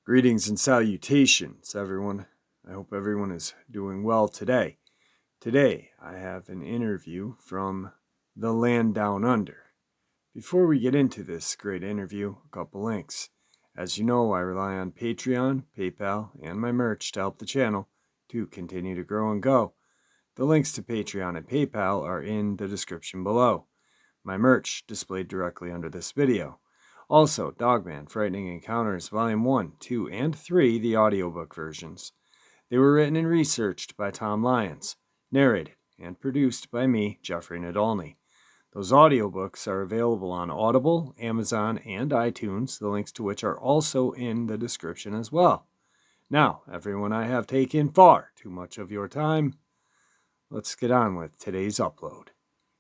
Greetings and salutations, everyone. I hope everyone is doing well today. Today, I have an interview from the land down under. Before we get into this great interview, a couple links. As you know, I rely on Patreon, PayPal, and my merch to help the channel to continue to grow and go. The links to Patreon and PayPal are in the description below. My merch displayed directly under this video. Also, Dogman, Frightening Encounters, Volume 1, 2, and 3, the audiobook versions. They were written and researched by Tom Lyons, narrated and produced by me, Jeffrey Nadolny. Those audiobooks are available on Audible, Amazon, and iTunes, the links to which are also in the description as well. Now, everyone, I have taken far too much of your time. Let's get on with today's upload.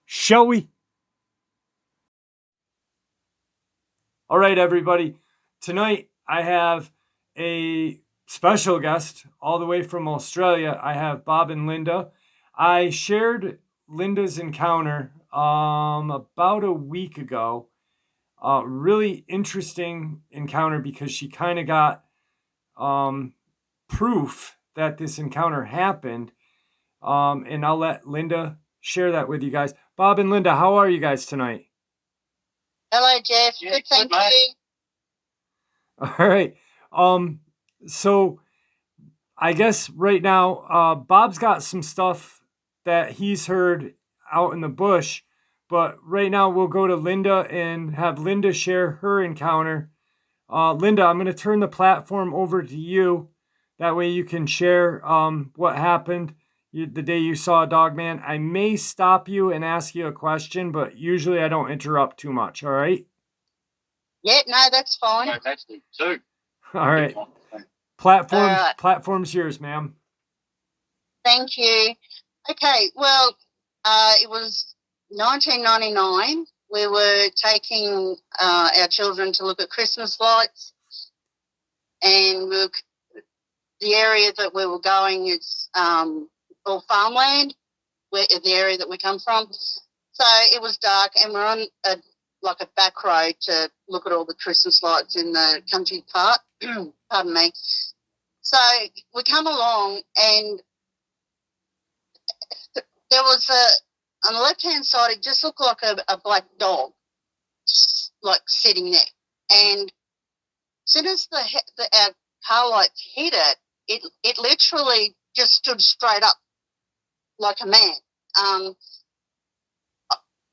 Shall we? All right, everybody. Tonight I have a special guest all the way from Australia. I have Bob and Linda. I shared Linda's encounter about a week ago. Really interesting encounter because she kind of got proof that this encounter happened. And I'll let Linda share that with you guys. Bob and Linda, how are you guys tonight? Hello, Jeff. Good, thank you. All right. So I guess right now, Bob's got some stuff that he's heard out in the bush, but right now we'll go to Linda and have Linda share her encounter. Linda, I'm going to turn the platform over to you. That way you can share what happened the day you saw Dogman. I may stop you and ask you a question, but usually I don't interrupt too much. All right? Yeah, no, that's fine. No, that's the two. All right. Platform's yours, ma'am. Thank you. Okay, well, it was 1999. We were taking our children to look at Christmas lights, and the area that we were going is all farmland, the area that we come from. So it was dark, and we're on a back road to look at all the Christmas lights in the country part. Pardon me. So we come along, and there was on the left-hand side, it just looked like a black dog, like sitting there. And as soon as our car lights hit it literally just stood straight up like a man.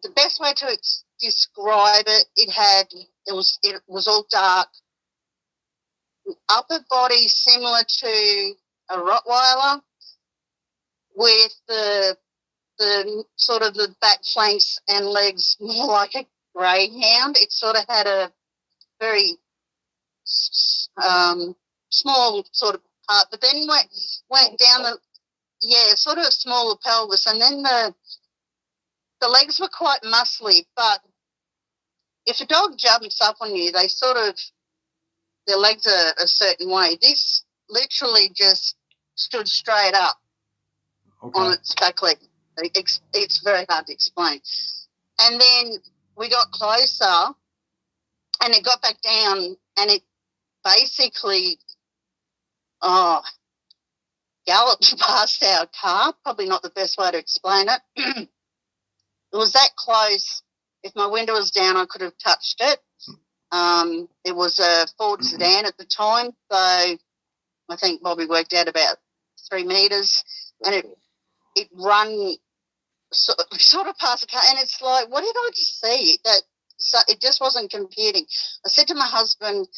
The best way to describe it, it was all dark. Upper body similar to a Rottweiler, with the sort of the back flanks and legs more like a greyhound. It sort of had a very small sort of part, but then went down sort of a smaller pelvis, and then the legs were quite muscly. But if a dog jumps up on you, their legs are a certain way. This literally just stood straight up on its back leg. It's very hard to explain. And then we got closer, and it got back down, and it basically galloped past our car. Probably not the best way to explain it. It was that close. If my window was down, I could have touched it. It was a Ford sedan at the time, so I think Bobby worked out about 3 meters, and it run sort of past the car, and it's like, what did I just see? It just wasn't computing. I said to my husband,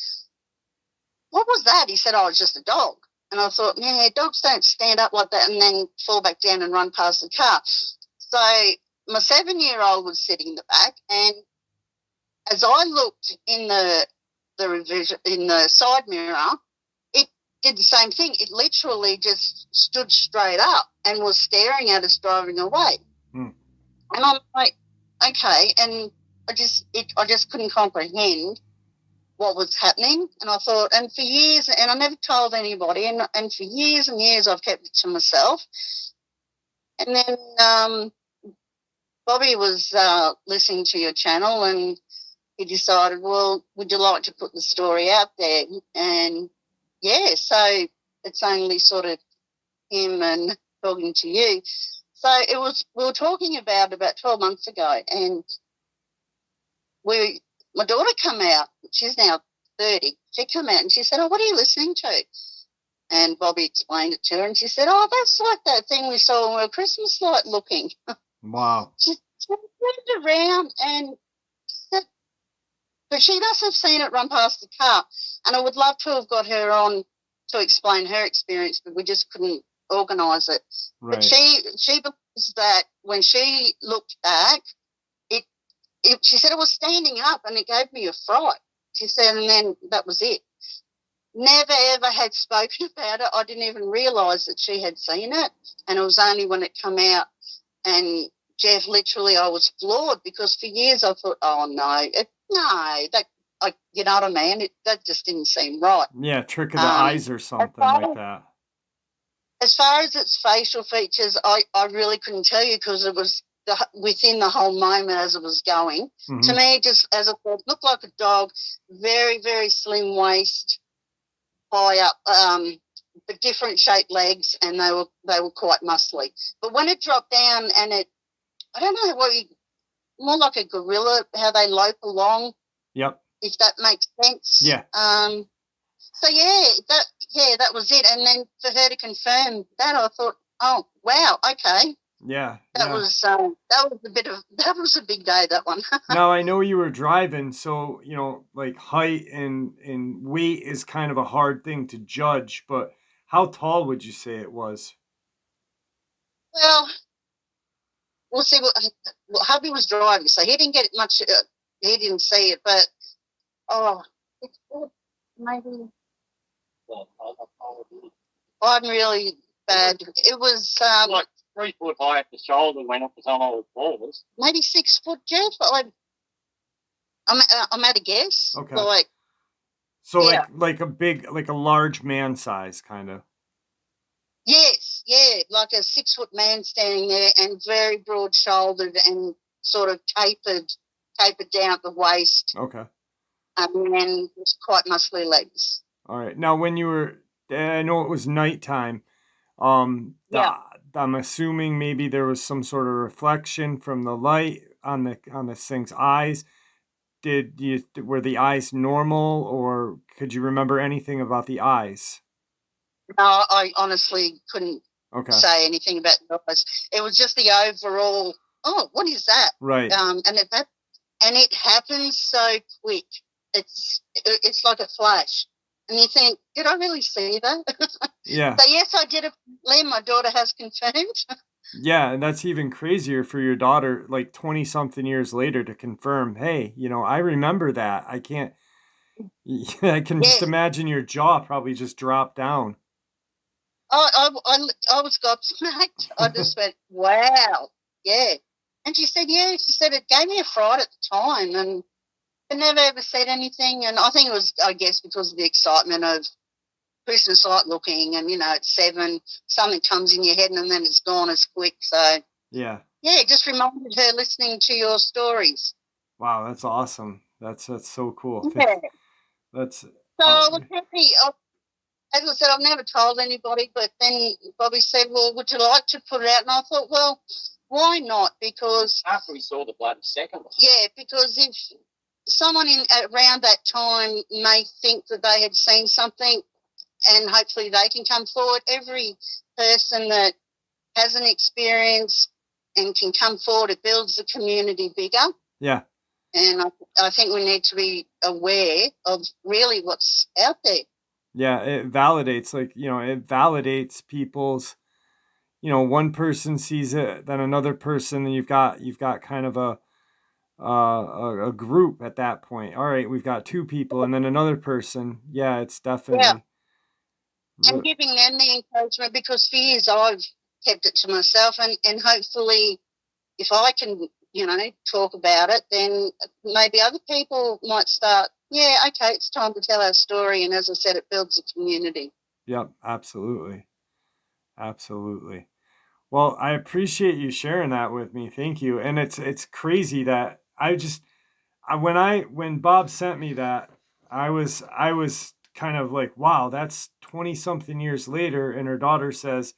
what was that? He said, oh, it's just a dog. And I thought, yeah, dogs don't stand up like that and then fall back down and run past the car. So my 7-year-old was sitting in the back, and as I looked in the revision in the side mirror, it did the same thing. It literally just stood straight up and was staring at us driving away. And I'm like, okay, and I just couldn't comprehend what was happening. And I thought, and for years, and I never told anybody, and for years and years I've kept it to myself. And then Bobby was listening to your channel, and he decided, well, would you like to put the story out there? And yeah, so it's only sort of him and talking to you. So we were talking about 12 months ago, and my daughter come out. She's now 30. She come out and she said, oh, what are you listening to? And Bobby explained it to her, and she said, oh, that's like that thing we saw when we were Christmas light looking. Wow. She turned around and said, but she must have seen it run past the car. And I would love to have got her on to explain her experience, but we just couldn't organise it. Right. But she believes that when she looked back, she said it was standing up, and it gave me a fright. She said, and then that was it. Never ever had spoken about it. I didn't even realise that she had seen it, and it was only when it came out. And Jeff, literally, I was floored, because for years I thought, oh no, you know what I mean? That just didn't seem right. Yeah, trick of the eyes or something like that. As far as its facial features, I really couldn't tell you, because it was within the whole moment as it was going. Mm-hmm. To me, just as I said, looked like a dog, very, very slim waist, high up, but different shaped legs, and they were quite muscly. But when it dropped down, and I don't know more like a gorilla, how they lope along. Yep. If that makes sense. Yeah. So that was it. And then for her to confirm that, I thought, oh wow, okay. Yeah. That was a big day, that one. Now I know you were driving, so like height and weight is kind of a hard thing to judge, but how tall would you say it was? Well, we'll see. Hubby was driving, so he didn't get much. He didn't see it, but it's maybe. I'm really bad. It was like 3 foot high at the shoulder when it was on all fours. Maybe 6 foot, Jeff. I'm at a guess. Okay. Like a large man size kind of. Yes, yeah, like a 6 foot man standing there, and very broad shouldered and sort of tapered down at the waist. Okay. And quite muscly legs. All right. Now, when you were, I know it was nighttime. Yeah. I'm assuming maybe there was some sort of reflection from the light on this thing's eyes. Were the eyes normal, or could you remember anything about the eyes? No, I honestly couldn't say anything about the eyes. It was just the overall. Oh, what is that? Right. And it happens so quick. It's like a flash, and you think, did I really see that? Yeah. So yes, I did. My daughter has confirmed. Yeah, and that's even crazier for your daughter, like 20-something years later, to confirm, hey, I remember that. I can just imagine your jaw probably just dropped down. I was gobsmacked. I just went, wow, yeah. And she said, yeah. She said it gave me a fright at the time, and I never ever said anything. And I think it was, I guess, because of the excitement of Christmas light looking, and at 7, something comes in your head and then it's gone as quick. So yeah, it just reminded her listening to your stories. Wow, that's awesome. That's so cool. Yeah. That's so I was happy. As I said, I've never told anybody, but then Bobby said, well, would you like to put it out? And I thought, well, why not? Because after we saw the bloody second one. Yeah, because if someone around that time may think that they had seen something, and hopefully they can come forward. Every person that has an experience and can come forward, it builds the community bigger. Yeah. And I think we need to be aware of really what's out there. Yeah, it validates, it validates people's, one person sees it, then another person, and you've got kind of a group at that point. All right, we've got 2 people, and then another person. Yeah, it's definitely. Yeah. And giving them the encouragement, because for years I've kept it to myself, and hopefully if I can, talk about it, then maybe other people might start, okay, it's time to tell our story. And as I said, it builds a community. Yep, absolutely. Absolutely. Well, I appreciate you sharing that with me. Thank you. And it's crazy that when Bob sent me that, I was kind of like, wow, that's 20 something years later, and her daughter says,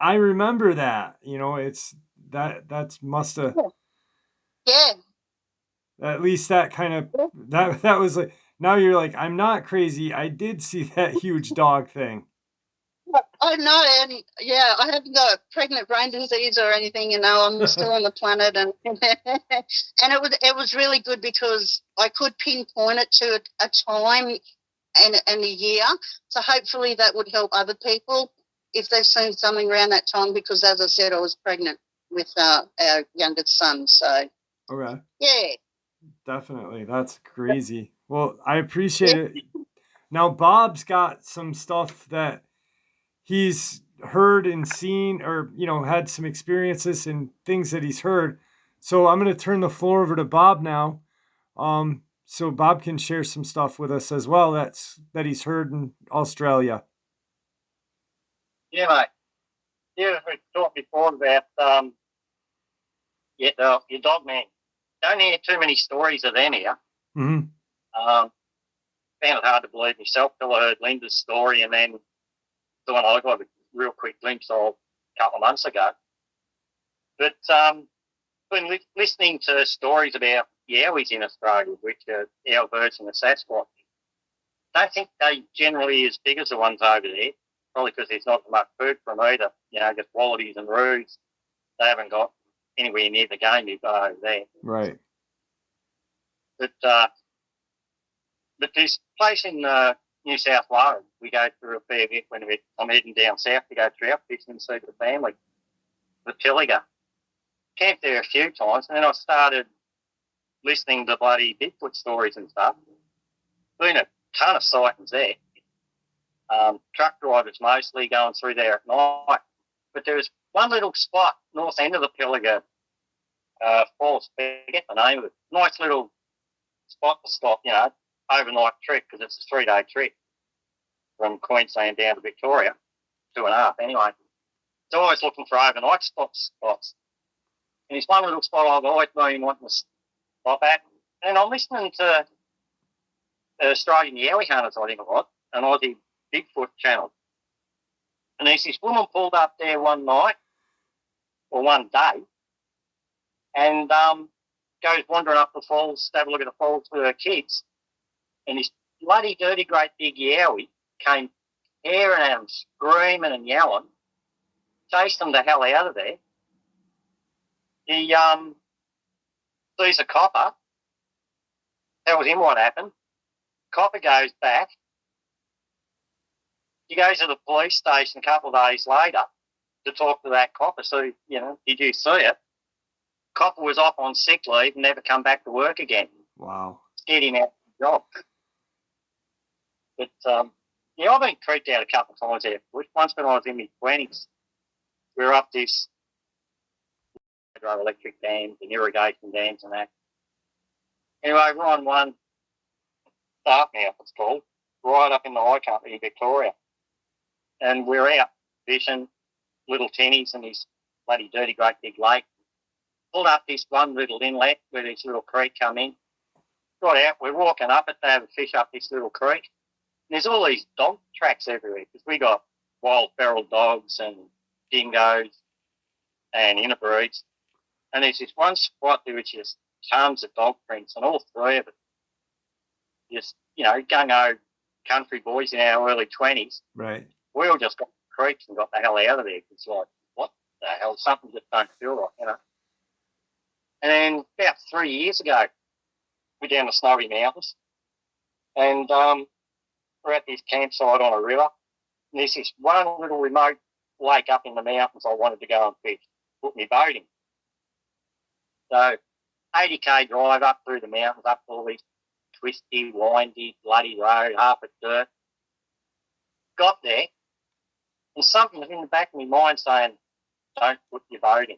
I remember that. It's that must have, Yeah. at least that kind of, that was like, now you're like, I'm not crazy. I did see that huge dog thing. I'm not any. Yeah, I haven't got pregnant brain disease or anything. I'm still on the planet, and and it was really good because I could pinpoint it to a time and a year. So hopefully that would help other people if they've seen something around that time. Because as I said, I was pregnant with our youngest son. So Okay. yeah, Definitely. That's crazy. Well, I appreciate yeah. it. Now, Bob's got some stuff that he's heard and seen, or, had some experiences and things that he's heard. So I'm going to turn the floor over to Bob now. So Bob can share some stuff with us as well that he's heard in Australia. Yeah, mate. Yeah, we talked before about your Dogman. Don't hear too many stories of them here. Mm-hmm. Found it hard to believe myself till I heard Linda's story, and then the one I got a real quick glimpse of a couple of months ago. But been listening to stories about yowies in Australia, which are our version of Sasquatch. Don't think they generally as big as the ones over there, probably because there's not much food for them either. Just wallabies and roos. They haven't got anywhere near the game you've got over there. Right. But this place in New South Wales, we go through a fair bit when I'm heading down south to go trout fishing and see the family, the Pilliga. Camped there a few times, and then I started listening to bloody Bigfoot stories and stuff. Been a ton of sightings there. Truck drivers mostly going through there at night. But there was one little spot, north end of the Pilliga Falls, forget the name of it. Nice little spot to stop, overnight trip, because it's a 3-day trip from Queensland down to Victoria, 2.5 anyway. So always looking for overnight spots. And it's one little spot I've always been wanting to stop at. And I'm listening to the Australian Yowie Hunters, I think it was, an Aussie Bigfoot channel. And there's this woman pulled up there one night, or one day, and goes wandering up the falls to have a look at the falls with her kids. And this bloody dirty great big yowie came tearing at them, screaming and yelling, chased them the hell out of there. He sees a copper, tells him what happened. Copper goes back. He goes to the police station a couple of days later to talk to that copper. So, did you see it? Copper was off on sick leave and never come back to work again. Wow. Scared him out of the job. But, I've been creeped out a couple of times there. Once when I was in my 20s, we were up this hydroelectric dams and irrigation dams and that. Anyway, we're on one, Dartmouth it's called, right up in the high country in Victoria. And we're out fishing, little tinnies and this bloody dirty great big lake. Pulled up this one little inlet where this little creek come in. Got out, we're walking up it to have a fish up this little creek. And there's all these dog tracks everywhere because we got wild feral dogs and dingoes and interbreeds. And there's this one spot there which is tons of dog prints, and all three of it just, gung-ho country boys in our early 20s. Right. We all just got the creeks and got the hell out of there. It's like, what the hell? Something just don't feel right, And then about 3 years ago, we're down the Snowy Mountains, and we're at this campsite on a river, and there's this one little remote lake up in the mountains I wanted to go and fish, put me boat in. So 80k drive up through the mountains, up all these twisty, windy, bloody road, half a dirt. Got there, and something was in the back of my mind saying, don't put your boat in.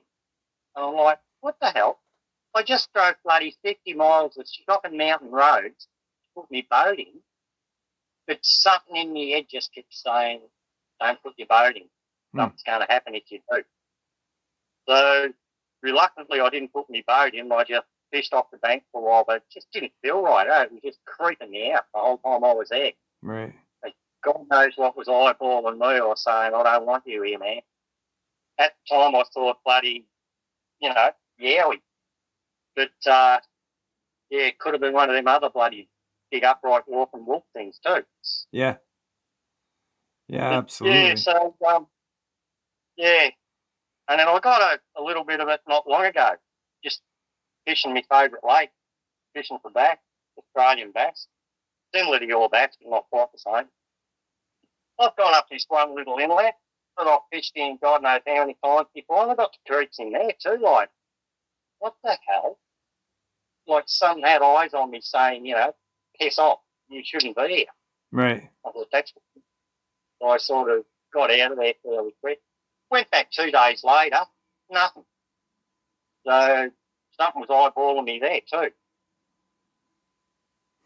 And I'm like, what the hell? I just drove bloody 50 miles of shocking mountain roads to put my boat in, but something in my head just kept saying, don't put your boat in. Something's going to happen if you do. So reluctantly, I didn't put my boat in. I just fished off the bank for a while, but it just didn't feel right. It was just creeping me out the whole time I was there. Right. Like, God knows what was eyeballing me or saying, I don't want you here, man. At the time, I thought, bloody, yowie. But, it could have been one of them other bloody big upright walking wolf things too. Yeah. Yeah, But, absolutely. yeah, so, yeah. And then I got a little bit of it not long ago, just fishing my favourite lake, fishing for bass, Australian bass. Similar to your bass, but not quite the same. I've gone up this one little inlet that I've fished in God knows how many times before, and I've got the creeks in there too, like, what the hell? Like, some had eyes on me saying, piss off, you shouldn't be here. Right. I thought, so I sort of got out of there fairly quick. Went back 2 days later, nothing. So something was eyeballing me there too.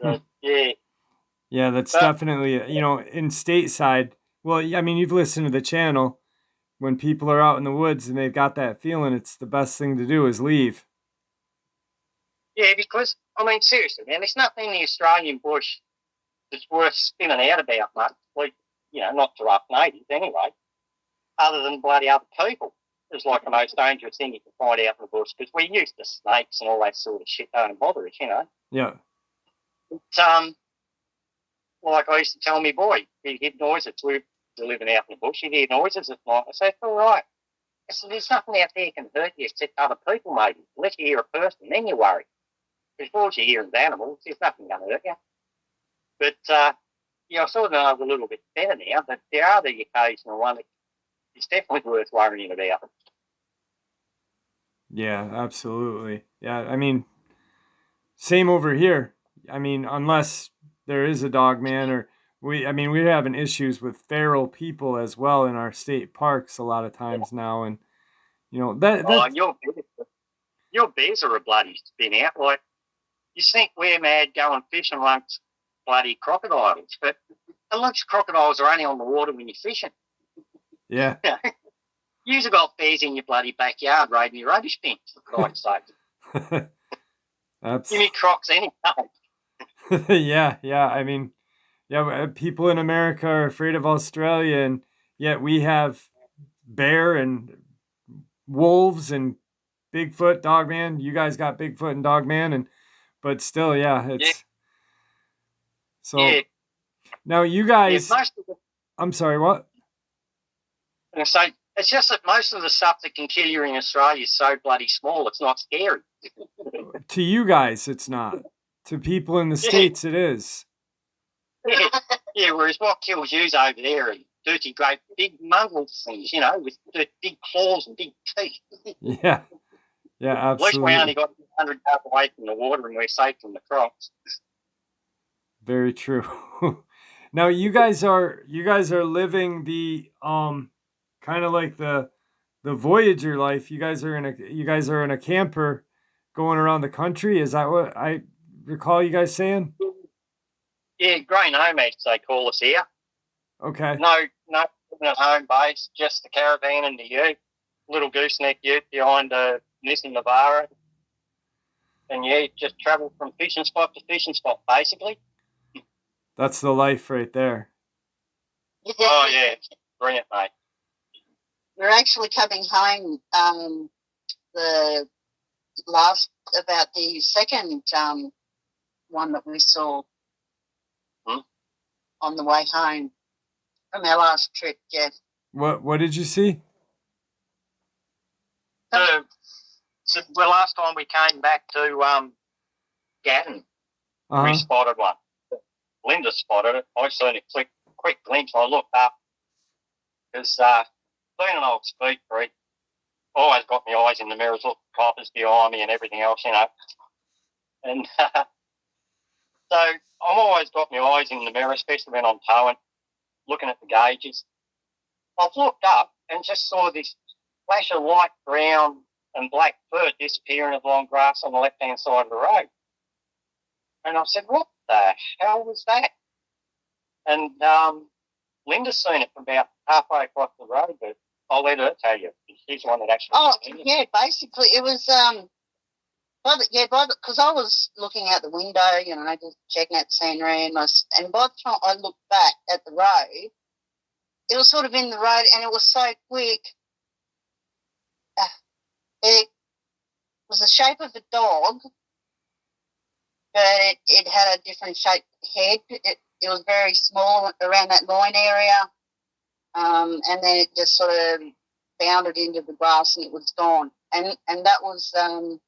So, yeah. Yeah, that's But, definitely, in stateside. Well, I mean, you've listened to the channel. When people are out in the woods and they've got that feeling, it's the best thing to do is leave. yeah, because, I mean, seriously, man, there's nothing in the Australian bush that's worth spinning out about much, like, not to rough natives anyway, other than bloody other people. It's like the most dangerous thing you can find out in the bush, because we're used to snakes and all that sort of shit don't bother us, Yeah. But, like I used to tell me boy, he'd hear noises. We're living out in the bush, he'd hear noises at night. I said, all right. I said, there's nothing out there can hurt you except other people, maybe. Unless you hear a person, then you worry. Before you hear animals, there's nothing going to hurt you. But, I sort of know a little bit better now, but there are the occasional one that is definitely worth worrying about. Yeah, absolutely. Yeah, I mean, same over here. I mean, unless there is a dog man or we're having issues with feral people as well in our state parks a lot of times now. And, that, Oh, that, your bears are a bloody spin out. Like, you think we're mad going fishing amongst bloody crocodiles, but a lot of crocodiles are only on the water when you're fishing. yeah. You've got bears in your bloody backyard raiding your rubbish bins, for Christ's sake. Give me crocs any time. Yeah. I mean, people in America are afraid of Australia, and yet we have bear and wolves and Bigfoot, Dogman. You guys got Bigfoot and Dogman, but still, yeah, it's so. Yeah. Now you Yeah, guys, most of the, I'm sorry, what? I'm say it's just that most of the stuff that can kill you in Australia is so bloody small, it's not scary. To you guys, it's not. To people in the States, it is. Yeah, whereas what kills you's over there are dirty, great, big mongrel things, with big claws and big teeth. Yeah, At least we absolutely. only got 100 yards away from the water and we're safe from the crocs. Very true. Now you guys are living the kind of like the Voyager life. You guys are in a camper going around the country. Is that what I recall you guys saying? Yeah, grey nomads, they call us here. Okay. No permanent home base, just the caravan and the ute, little gooseneck ute behind Nissan Navara. And yeah, just travel from fishing spot to fishing spot, basically. That's the life right there. Oh, yeah. Brilliant, mate. We're actually coming home the about the second one that we saw on the way home from our last trip, Jeff. What did you see? So the last time we came back to Gatton, we spotted one. Linda spotted it. I seen a quick glimpse. I looked up because being an old speed freak, always got my eyes in the mirrors, look at coppers behind me and everything else, And so I've always got my eyes in the mirror, especially when I'm towing, looking at the gauges. I've looked up and just saw this flash of light brown and black fur disappearing in the long grass on the left-hand side of the road. And I said, what the hell was that? And Linda's seen it from about halfway across the road, but I'll let her tell you. She's the one that actually. Oh, yeah, basically it was because I was looking out the window, just checking out the scenery, and by the time I looked back at the road, it was sort of in the road, and it was so quick. It was the shape of a dog, but it had a different shaped head. It was very small around that loin area, and then it just sort of bounded into the grass, and it was gone. And that was on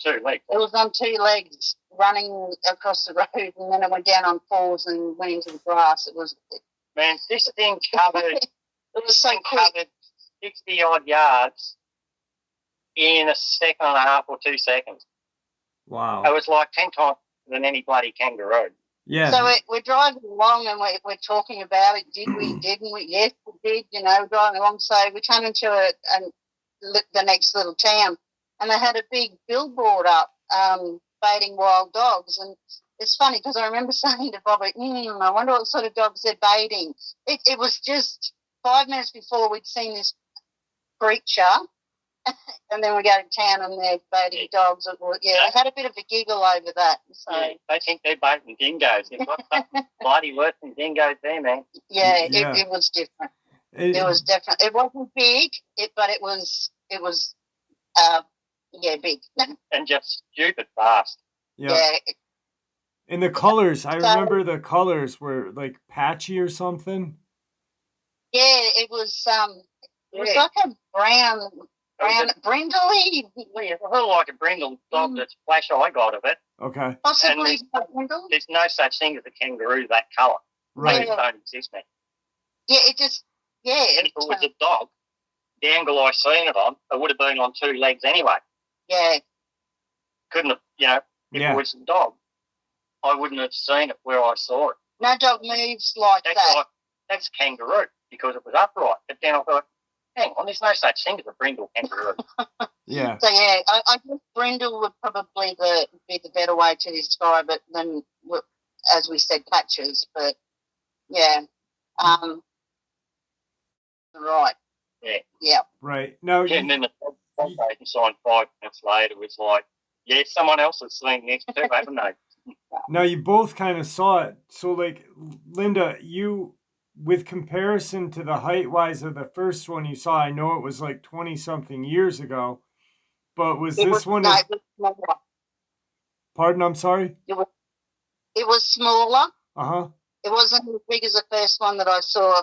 2 legs. It was on 2 legs, running across the road, and then it went down on 4s and went into the grass. Man, this thing covered. It was so quick. Covered 60 odd yards in a second and a half or 2 seconds. Wow. It was like 10 times than any bloody kangaroo. Yeah. So we're driving along and we're talking about it. Did we? Didn't we? Yes, we did. We're driving along. So we come into the next little town, and they had a big billboard up, baiting wild dogs. And it's funny because I remember saying to Bobby, I wonder what sort of dogs they're baiting. It was just 5 minutes before we'd seen this creature. And then we go to town and they're baiting dogs. I had a bit of a giggle over that. So. Yeah, they think they're baiting dingoes. They've got bloody worse than dingoes there, man. Yeah. It was different. It was different. It wasn't big, but it was big. And just stupid fast. Yeah. And the colors, I remember the colors were like patchy or something. Yeah, it was like a brown brindley. Yeah, a little like a brindle dog that's flash eye got of it. Okay. Possibly a brindle. There's no such thing as a kangaroo that colour. Right. They don't exist, man. Yeah, it just And if it was a dog, the angle I seen it on, it would have been on 2 legs anyway. Yeah. Couldn't have, if it was a dog, I wouldn't have seen it where I saw it. No dog moves like that. That's kangaroo because it was upright. But then I thought, hang on, there's no such thing as a brindle kangaroo. Yeah. So I guess brindle would probably be the better way to describe it than, as we said, patches. But yeah, right. Yeah. Right. No. And then the dog signed 5 minutes later was like, yeah, someone else has seen this too, haven't they? Now you both kind of saw it. So like Linda, you, with comparison to the height wise of the first one you saw, I know it was like 20 something years ago, but was this one? No, it was smaller. Pardon, I'm sorry? It was smaller. Uh-huh. It wasn't as big as the first one that I saw.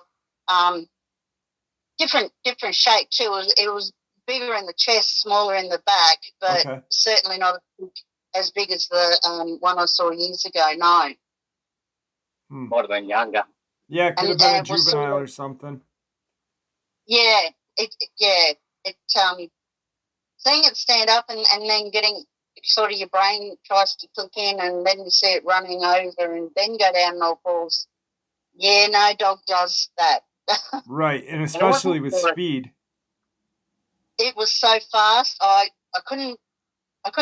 Different shape too. It was bigger in the chest, smaller in the back, but certainly not as big as the one I saw years ago. No. Might have been younger. Yeah, it could have been a juvenile or something. Yeah, seeing it stand up and then getting sort of your brain tries to click in, and then you see it running over and then go down all fours. Yeah, no dog does that. Right, and especially with speed. It was so fast. I couldn't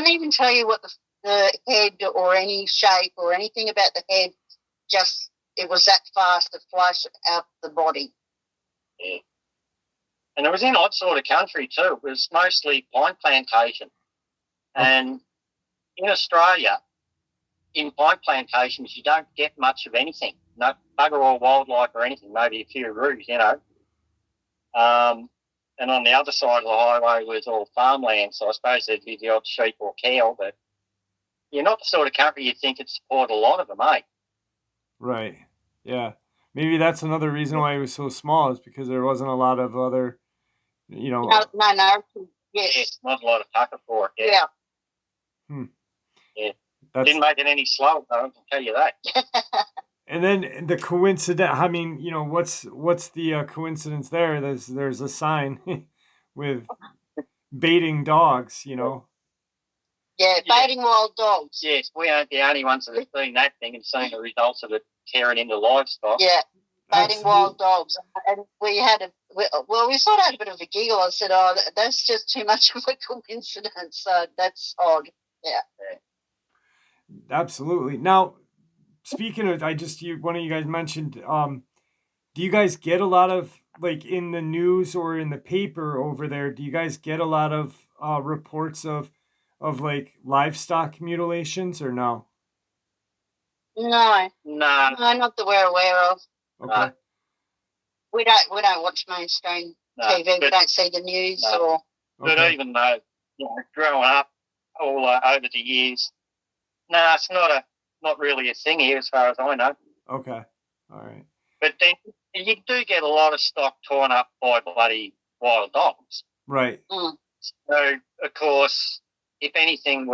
even tell you what the head or any shape or anything about the head. Just it was that fast to flash out the body. Yeah. And it was in odd sort of country too. It was mostly pine plantation. And in Australia, in pine plantations, you don't get much of anything. No bugger or wildlife or anything, maybe a few roos, And on the other side of the highway was all farmland, so I suppose there'd be the odd sheep or cow, but you're not the sort of country you'd think would support a lot of them, eh? Right, yeah. Maybe that's another reason why it was so small, is because there wasn't a lot of other, No. Yes. Not a lot of tucker for it, Yeah. Yeah. Didn't make it any slower, though, I can tell you that. And then the coincidence, I mean, what's the coincidence there? There's a sign with baiting dogs, Yeah, baiting wild dogs. Yes, we aren't the only ones that have seen that thing and seen the results of it tearing into livestock. Yeah, baiting wild dogs. And we sort of had a bit of a giggle. I said, that's just too much of a coincidence. So that's odd. Yeah. Absolutely. Now, speaking of, one of you guys mentioned, do you guys get a lot of like in the news or in the paper over there, do you guys get a lot of reports of like livestock mutilations or no? No, No, no, not that we're aware of. Okay. We don't watch mainstream no. TV. We But, don't see the news or. but Okay. even though, growing up all over the years, no, it's not really a thing here as far as I know. Okay. All right. But then you do get a lot of stock torn up by bloody wild dogs. Right. Mm. So, of course, if anything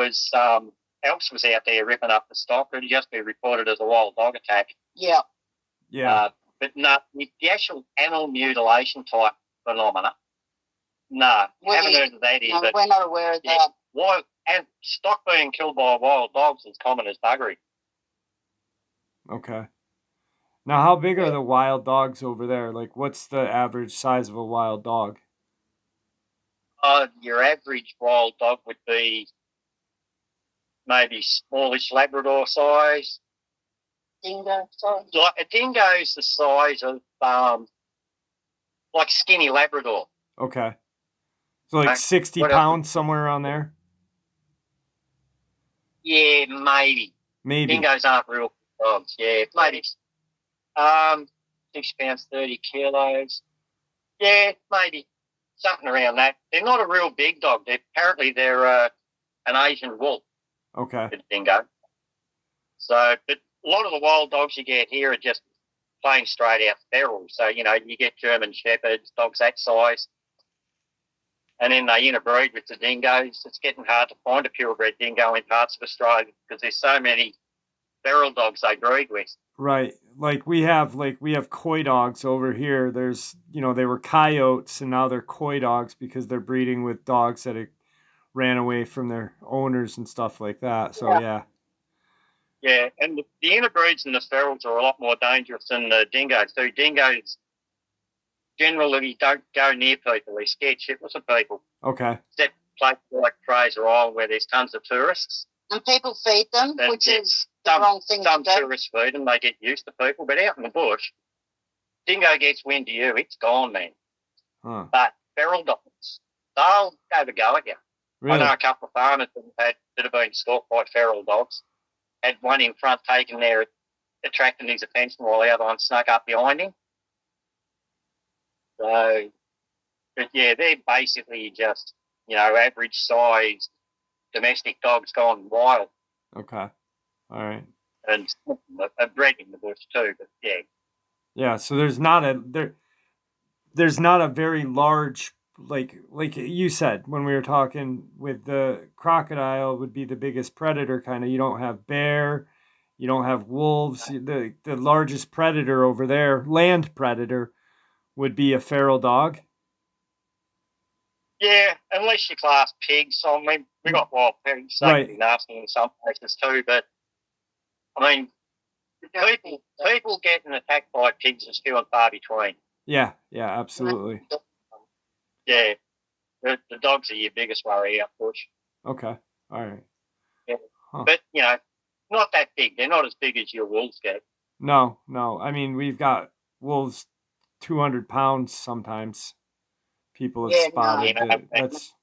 else was out there ripping up the stock, it'd just be reported as a wild dog attack. Yeah. Yeah. But no, the actual animal mutilation type phenomena, no, haven't heard of that No, either. we're not aware of that. Wild and stock being killed by wild dogs is common as buggery. Okay. Now, how big are the wild dogs over there? Like, what's the average size of a wild dog? Your average wild dog would be maybe smallish Labrador size. Dingo, sorry. Like a dingo's the size of like skinny Labrador. Okay. So like Okay. 60 What else? pounds, somewhere around there? Yeah, maybe. Maybe. Dingoes aren't real dogs. Yeah, maybe. 6 pounds, 30 kilos. Yeah, maybe something around that. They're not a real big dog. Apparently they're an Asian wolf, Okay. the dingo. So, but a lot of the wild dogs you get here are just plain straight out feral. So, you get German Shepherds, dogs that size, and then they interbreed with the dingoes. It's getting hard to find a purebred dingo in parts of Australia because there's so many feral dogs they breed with. Right. Like we have coy dogs over here. There's, they were coyotes and now they're coy dogs because they're breeding with dogs that ran away from their owners and stuff like that. So yeah. Yeah, and the interbreeds and the ferals are a lot more dangerous than the dingoes. So dingoes generally don't go near people. They're scared shitless of people. Okay. Except places like Fraser Island where there's tons of tourists. And people feed them, And which is the wrong thing to Some do. tourists feed them, they get used to people. But out in the bush, dingo gets wind to you, it's gone, man. Huh. But feral dogs, they'll have a go at you. Really? I know a couple of farmers that have been stalked by feral dogs. Had one in front attracting his attention while the other one snuck up behind him. So, but yeah, they're basically just, average size domestic dogs gone wild. Okay. All right. And bred in the bush too, but yeah. Yeah, so there's not a very large, like you said when we were talking, with the crocodile would be the biggest predator kind of. You don't have bear, you don't have wolves. The largest predator over there, land predator, would be a feral dog. Yeah, unless you class pigs. I mean, we got wild pigs. They Right. can be nasty in some places too, but I mean, people getting attacked by pigs is few and far between. Yeah, absolutely. Yeah, the dogs are your biggest worry out bush. Okay, all right. Yeah. Huh. But, not that big. They're not as big as your wolves get. No. I mean, we've got wolves 200 pounds sometimes. People have spotted. That's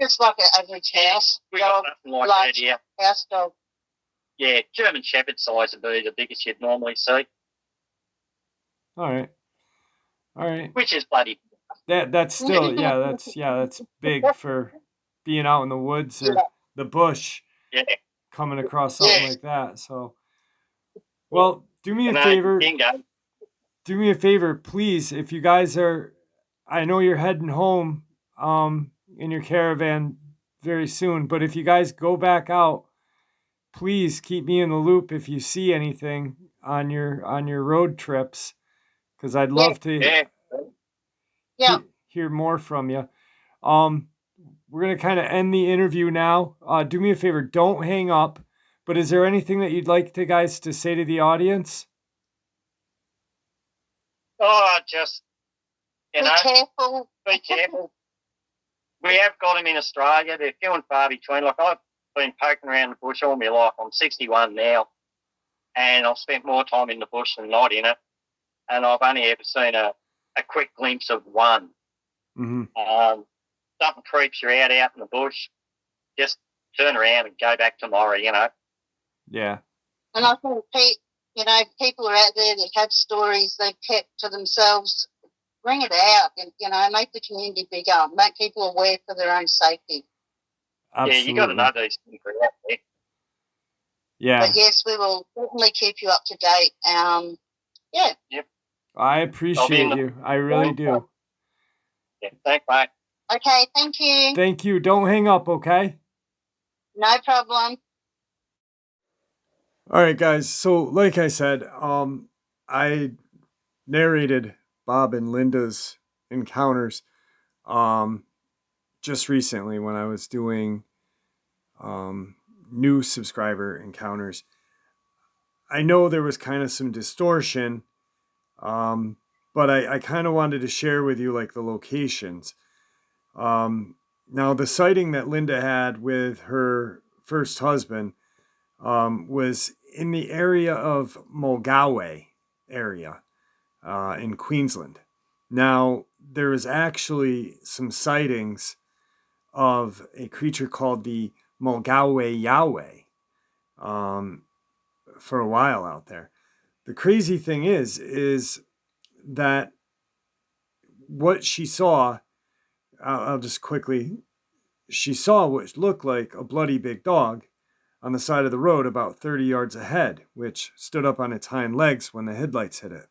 just like an average house We dog, got nothing like that here. house dog. Yeah, German Shepherd size would be the biggest you'd normally see. all right. Which is bloody. That's still that's big for being out in the woods or the bush. Yeah. Coming across something like that. So, well, do me a favor. Dingo. Do me a favor, please. If you guys are, I know you're heading home in your caravan very soon, but if you guys go back out, please keep me in the loop if you see anything on your road trips, because I'd love to hear more from you. We're going to kind of end the interview now. Do me a favor, don't hang up. But is there anything that you'd like to say to the audience? Oh, just, Be careful. Be careful. We have got them in Australia. They're few and far between. Like, I've been poking around the bush all my life. I'm 61 now, and I've spent more time in the bush than not in it. And I've only ever seen a a quick glimpse of one. Mm-hmm. Something creeps you out in the bush, just turn around and go back tomorrow, Yeah. And I think, people are out there that have stories they've kept to themselves. Bring it out and, make the community bigger, make people aware for their own safety. Absolutely. Yeah, you got to know these things are out there. Yeah. But yes, we will certainly keep you up to date. Yeah. Yep. I appreciate you. I really do. Yeah, thanks, mate. Okay, thank you. Thank you. Don't hang up, okay? No problem. All right, guys. So, like I said, I narrated Bob and Linda's encounters just recently when I was doing new subscriber encounters. I know there was kind of some distortion, but I kind of wanted to share with you like the locations. Now, the sighting that Linda had with her first husband was in the area of Mulgawe area in Queensland. Now, there is actually some sightings of a creature called the Mulgawe Yahweh for a while out there. The crazy thing is that what she saw, I'll just quickly, she saw what looked like a bloody big dog on the side of the road about 30 yards ahead, which stood up on its hind legs when the headlights hit it.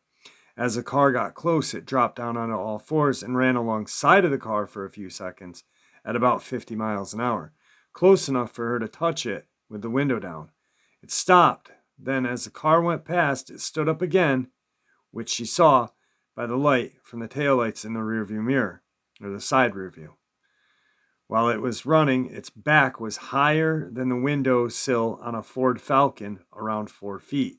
As the car got close, it dropped down onto all fours and ran alongside of the car for a few seconds at about 50 miles an hour, close enough for her to touch it with the window down. It stopped. Then, as the car went past, it stood up again, which she saw by the light from the taillights in the rearview mirror, or the side rear view. While it was running, its back was higher than the window sill on a Ford Falcon, around 4 feet.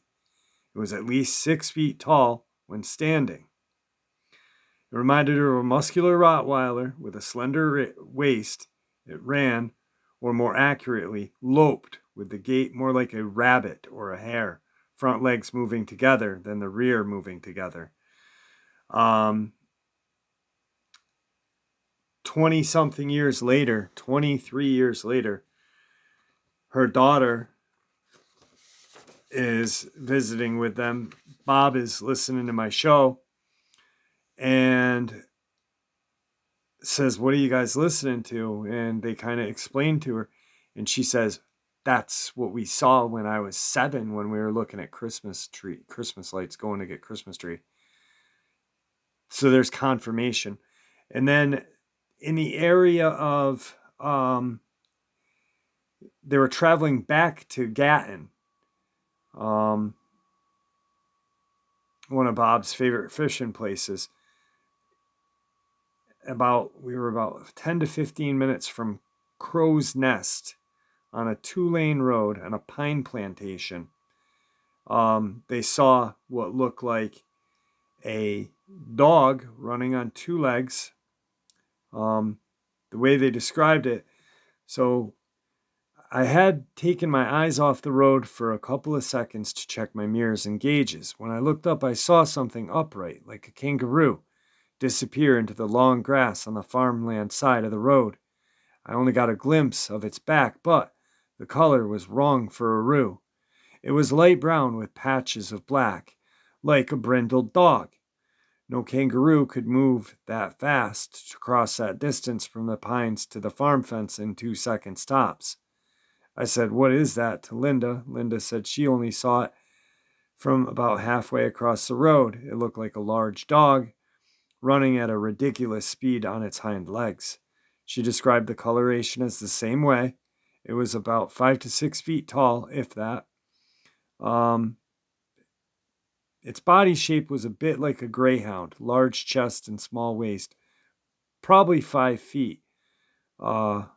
It was at least 6 feet tall when standing. It reminded her of a muscular Rottweiler with a slender waist. It ran, or more accurately, loped, with the gait more like a rabbit or a hare, front legs moving together than the rear moving together. 20-something years later, 23 years later, her daughter is visiting with them. Bob is listening to my show and says, "What are you guys listening to?" And they kind of explain to her. And she says, "That's what we saw when I was 7 when we were looking at Christmas lights, going to get Christmas tree." So there's confirmation. And then in the area of, they were traveling back to Gatton, one of Bob's favorite fishing places. We were about 10 to 15 minutes from Crow's Nest on a 2-lane road and a pine plantation. They saw what looked like a dog running on 2 legs. The way they described it. So I had taken my eyes off the road for a couple of seconds to check my mirrors and gauges. When I looked up, I saw something upright, like a kangaroo, disappear into the long grass on the farmland side of the road. I only got a glimpse of its back, but the color was wrong for a roo. It was light brown with patches of black, like a brindled dog. No kangaroo could move that fast to cross that distance from the pines to the farm fence in 2 seconds tops. I said, "What is that?" to Linda. Linda said she only saw it from about halfway across the road. It looked like a large dog running at a ridiculous speed on its hind legs. She described the coloration as the same way. It was about 5 to 6 feet tall, if that. Its body shape was a bit like a greyhound, large chest and small waist, probably 5 feet. But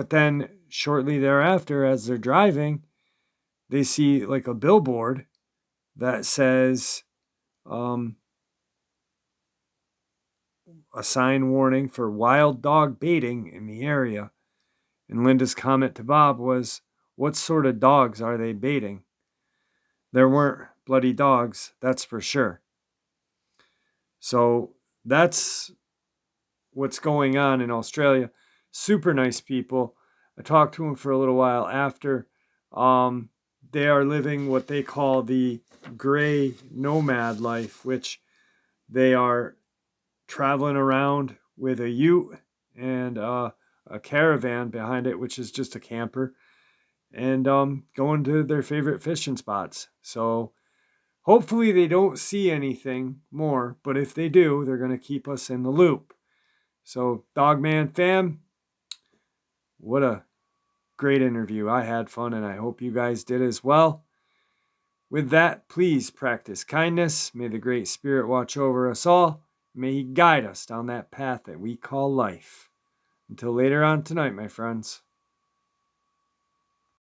then shortly thereafter, as they're driving, they see like a billboard that says a sign warning for wild dog baiting in the area. And Linda's comment to Bob was, "What sort of dogs are they baiting?" There weren't bloody dogs, that's for sure. So that's what's going on in Australia. Super nice people. I talked to them for a little while after. They are living what they call the gray nomad life, which they are traveling around with a ute and a caravan behind it, which is just a camper, and going to their favorite fishing spots. So hopefully they don't see anything more, but if they do, they're going to keep us in the loop. So, Dogman fam, what a great interview. I had fun, and I hope you guys did as well. With that, please practice kindness. May the Great Spirit watch over us all. May He guide us down that path that we call life. Until later on tonight, my friends.